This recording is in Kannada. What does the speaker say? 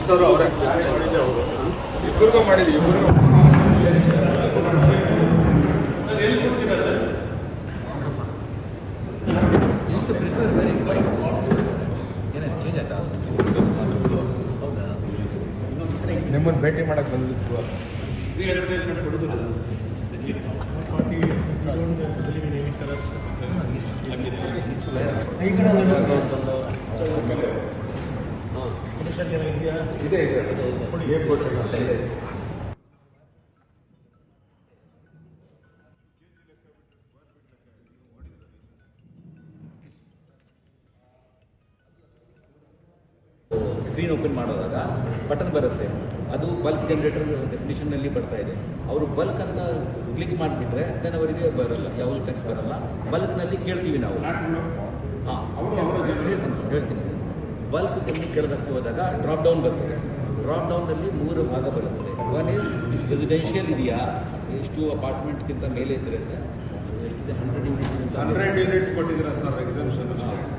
ಸರ್ ಅವರೇ ಇಬ್ಬರಿಗೂ ಮಾಡಿದ್ವಿ ಇಬ್ಬರಿಗೂ ಪ್ರಿಫರ್ ವೆರಿ ಬೈಟ್ಸ್ ಏನಾದ್ರು ಚೇಂಜ್ ಆಯ್ತಾ ಹೌದಾ ನಿಮ್ಮನ್ನು ಭೇಟಿ ಮಾಡಕ್ಕೆ ಬಂದಿದ್ದು ಇದೆ ಸ್ಕ್ರೀನ್ ಓಪನ್ ಮಾಡೋದಾಗ ಬಟನ್ ಬರುತ್ತೆ, ಅದು ಬಲ್ಕ್ ಜನರೇಟರ್ ಡೆಫಿನಿಷನ್ನಲ್ಲಿ ಬರ್ತಾ ಇದೆ. ಅವರು ಬಲ್ಕ್ ಅಂತ ಕ್ಲಿಕ್ ಮಾಡಿಬಿಟ್ರೆ ದೆನ್ ಅವರಿಗೆ ಬರಲ್ಲ, ಯಾವ ಟೆಕ್ಸ್ಟ್ ಬರಲ್ಲ. ಬಲ್ಕ್ನಲ್ಲಿ ಕೇಳ್ತೀವಿ ನಾವು. ಹೇಳ್ತೀನಿ ಸರ್. ಬಲ್ಕ್ ಕೇಳೋದಕ್ಕೆ ಹೋದಾಗ ಡ್ರಾಪ್ ಡೌನ್ ಬರ್ತದೆ. ಡ್ರಾಪ್ ಡೌನ್ನಲ್ಲಿ 3 ಭಾಗ ಬರುತ್ತದೆ. ಒನ್ ಈಸ್ ರೆಸಿಡೆನ್ಷಿಯಲ್ ಇದೆಯಾ, ಎಷ್ಟು ಅಪಾರ್ಟ್ಮೆಂಟ್ಗಿಂತ ಮೇಲೆ ಇದ್ದರೆ ಸರ್, ಎಷ್ಟಿದೆ 100 ಯೂನಿಟ್ಸ್ ಕೊಟ್ಟಿದ್ದೀರಾ ಸರ್ ಎಕ್ಸಾಮ್ಷನ್